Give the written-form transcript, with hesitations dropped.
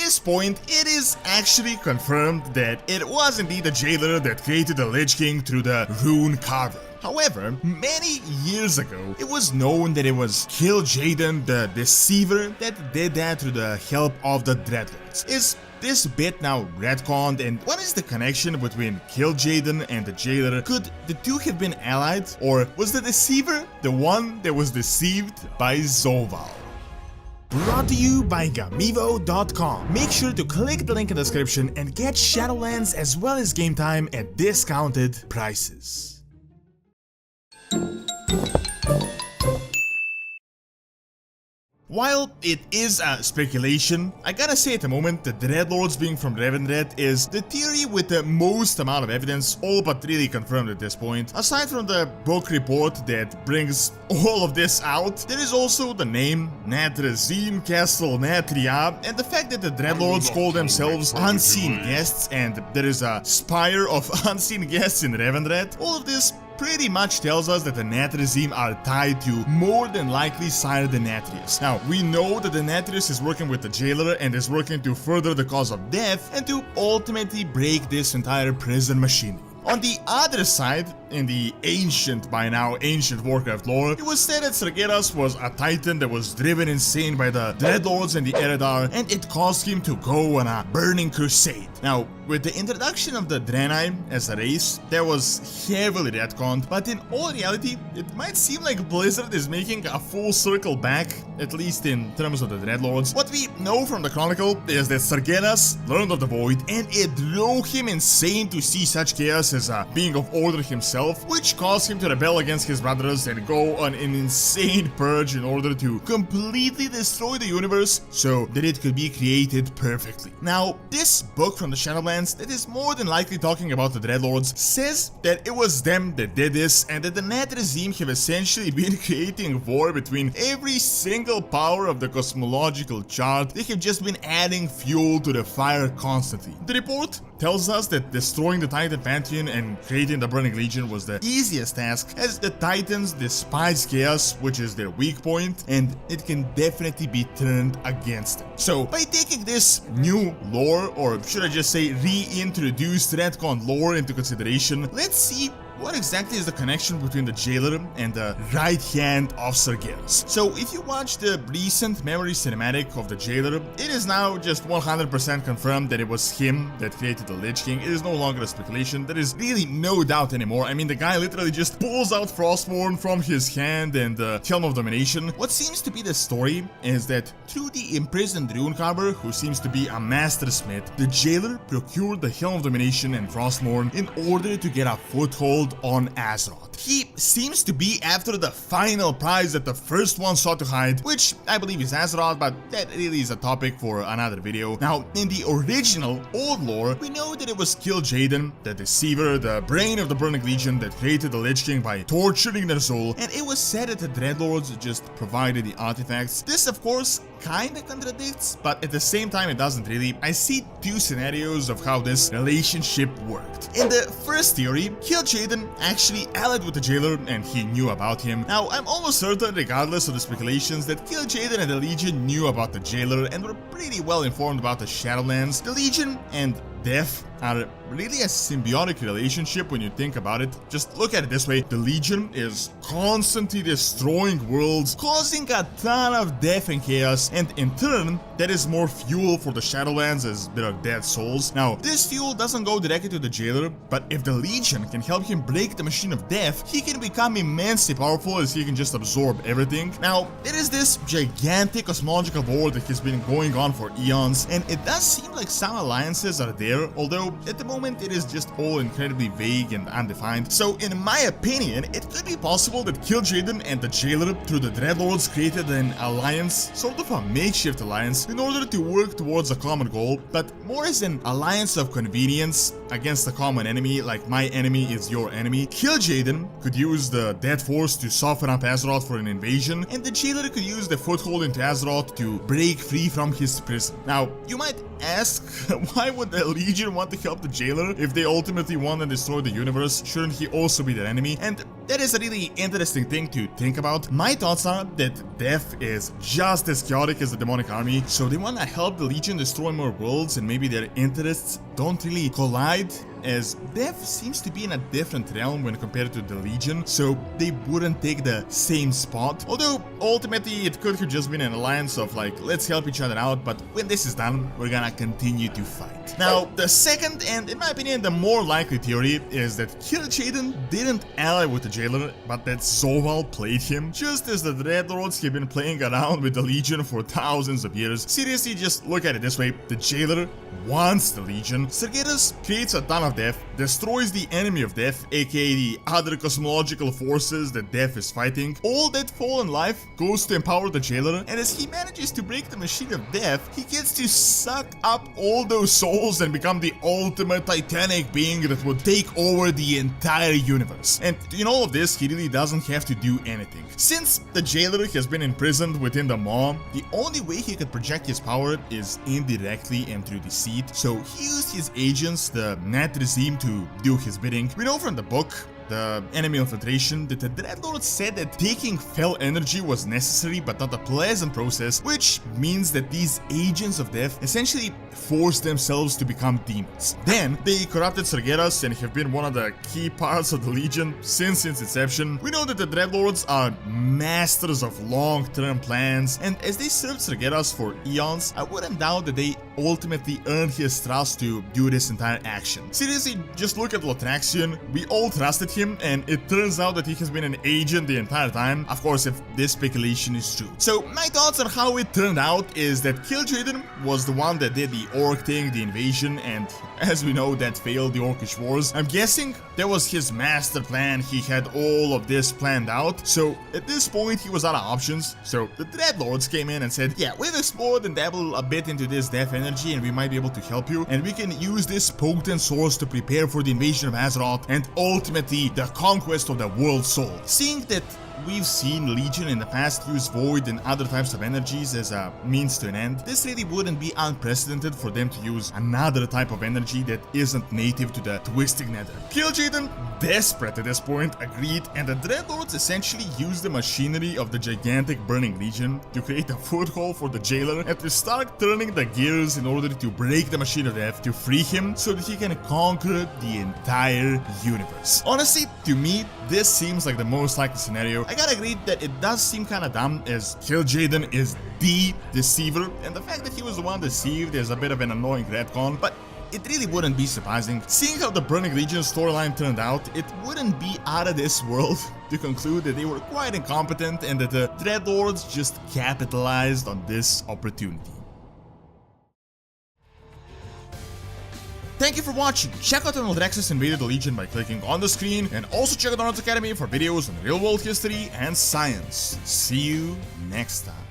this point, it is actually confirmed that it was indeed the jailer that created the Lich King through the Runecarver. However, many years ago, it was known that it was Kil'Jaeden the Deceiver that did that through the help of the Dreadlords. Is this bit now retconned, and what is the connection between Kil'Jaeden and the jailer? Could the two have been allied, or was the Deceiver the one that was deceived by Zovaal? Brought to you by Gamivo.com. Make sure to click the link in the description and get Shadowlands as well as game time at discounted prices. While it is a speculation, I gotta say at the moment the Dreadlords being from Revendred is the theory with the most amount of evidence, all but really confirmed at this point. Aside from the book report that brings all of this out, there is also the name Natrazim Castle Natria, and the fact that the Dreadlords call themselves Unseen Guests, and there is a Spire of Unseen Guests in Revendred. All of this pretty much tells us that the Natrazim are tied to more than likely Sire Denathrius. Now, we know that Denathrius is working with the jailer and is working to further the cause of death and to ultimately break this entire prison machinery. On the other side, in the by now ancient Warcraft lore, it was said that Sargeras was a titan that was driven insane by the Dreadlords and the Eredar, and it caused him to go on a burning crusade. Now, with the introduction of the Draenei as a race, that was heavily retconned, but in all reality, it might seem like Blizzard is making a full circle back, at least in terms of the Dreadlords. What we know from the Chronicle is that Sargeras learned of the Void, and it drove him insane to see such chaos as a being of order himself, which caused him to rebel against his brothers and go on an insane purge in order to completely destroy the universe so that it could be created perfectly. Now, this book from the Shadowlands that is more than likely talking about the Dreadlords says that it was them that did this, and that the Natrazim have essentially been creating war between every single power of the cosmological chart. They have just been adding fuel to the fire constantly. The report tells us that destroying the Titan Pantheon and creating the Burning Legion was the easiest task, as the Titans despise chaos, which is their weak point, and it can definitely be turned against them. So, by taking this new lore, or should I just say reintroduced retcon lore into consideration, let's see what exactly is the connection between the jailer and the right hand of Sargeras. So if you watch the recent memory cinematic of the jailer, it is now just 100% confirmed that it was him that created the Lich King. It is no longer a speculation. There is really no doubt anymore. I mean, the guy literally just pulls out Frostmourne from his hand and the Helm of Domination. What seems to be the story is that through the imprisoned Runecarver, who seems to be a master smith, the jailer procured the Helm of Domination and Frostmourne in order to get a foothold on Azeroth. He seems to be after the final prize that the first one sought to hide, which I believe is Azeroth, but that really is a topic for another video. Now, in the original old lore, we know that it was Kil'Jaeden, the Deceiver, the brain of the Burning Legion, that created the Lich King by torturing their soul, and it was said that the Dreadlords just provided the artifacts. This, of course, kinda contradicts, but at the same time it doesn't really. I see two scenarios of how this relationship worked. In the first theory, Kil'Jaeden actually allied with the jailer and he knew about him. Now, I'm almost certain, regardless of the speculations, that Kil'Jaeden and the Legion knew about the jailer and were pretty well informed about the Shadowlands. The Legion and Death are really a symbiotic relationship when you think about it. Just look at it this way: the Legion is constantly destroying worlds, causing a ton of death and chaos, and in turn, that is more fuel for the Shadowlands as there are dead souls. Now, this fuel doesn't go directly to the jailer, but if the Legion can help him break the machine of death, he can become immensely powerful as he can just absorb everything. Now, there is this gigantic cosmological war that has been going on for eons, and it does seem like some alliances are there, although at the moment it is just all incredibly vague and undefined. So in my opinion, it could be possible that Kil'Jaeden and the jailer through the Dreadlords created an alliance, sort of a makeshift alliance, in order to work towards a common goal, but more as an alliance of convenience against a common enemy, like my enemy is your enemy. Kil'Jaeden could use the Dead Force to soften up Azeroth for an invasion, and the jailer could use the foothold into Azeroth to break free from his prison. Now, you might ask, why would the Legion want to help the jailer if they ultimately want to destroy the universe? Shouldn't he also be their enemy? And that is a really interesting thing to think about. My thoughts are that Death is just as chaotic as the demonic army, so they wanna help the Legion destroy more worlds, and maybe their interests don't really collide, as Death seems to be in a different realm when compared to the Legion, so they wouldn't take the same spot. Although, ultimately, it could have just been an alliance of like, let's help each other out, but when this is done, we're gonna continue to fight. Now, the second, and in my opinion, the more likely theory, is that Kil'Jaeden didn't ally with the Jailer, but that Zovaal played him, just as the Dreadlords have been playing around with the Legion for thousands of years. Seriously, just look at it this way, the Jailer wants the Legion, Sargeras creates a ton of death, destroys the enemy of death, aka the other cosmological forces that Death is fighting. All that fallen life goes to empower the Jailer, and as he manages to break the machine of death, he gets to suck up all those souls and become the ultimate titanic being that would take over the entire universe. And in all of this, he really doesn't have to do anything. Since the Jailer has been imprisoned within the Maw, the only way he could project his power is indirectly and through deceit, so he used his agents, the Denathrius, to do his bidding. We know from the book, the enemy infiltration, that the Dreadlords said that taking fell energy was necessary but not a pleasant process, which means that these agents of death essentially forced themselves to become demons. Then they corrupted Sargeras and have been one of the key parts of the Legion since its inception. We know that the Dreadlords are masters of long-term plans, and as they served Sargeras for eons, I wouldn't doubt that they ultimately earned his trust to do this entire action. Seriously, just look at Lothraxion. We all trusted him, and it turns out that he has been an agent the entire time. Of course, if this speculation is true. So my thoughts on how it turned out is that Kil'Jaeden was the one that did the orc thing, the invasion, and as we know, that failed the Orcish Wars. I'm guessing that was his master plan. He had all of this planned out, so at this point he was out of options. So the Dreadlords came in and said, yeah, we've explored and dabbled a bit into this death energy, and we might be able to help you, and we can use this potent source to prepare for the invasion of Azeroth and ultimately the conquest of the world soul. Seeing that we've seen Legion in the past use Void and other types of energies as a means to an end, this really wouldn't be unprecedented for them to use another type of energy that isn't native to the Twisting Nether. Kil'Jaeden, desperate at this point, agreed, and the Dreadlords essentially used the machinery of the gigantic Burning Legion to create a foothold for the Jailer and to start turning the gears in order to break the Machine of Death, to free him so that he can conquer the entire universe. Honestly, to me, this seems like the most likely scenario. I gotta agree that it does seem kinda dumb, as Kil'Jaeden is the Deceiver, and the fact that he was the one deceived is a bit of an annoying retcon, but it really wouldn't be surprising. Seeing how the Burning Legion storyline turned out, it wouldn't be out of this world to conclude that they were quite incompetent and that the Dreadlords just capitalized on this opportunity. Thank you for watching. Check out Denathrius invaded the Legion by clicking on the screen, and also check out Doronsmovies Academy for videos on real world history and science. See you next time.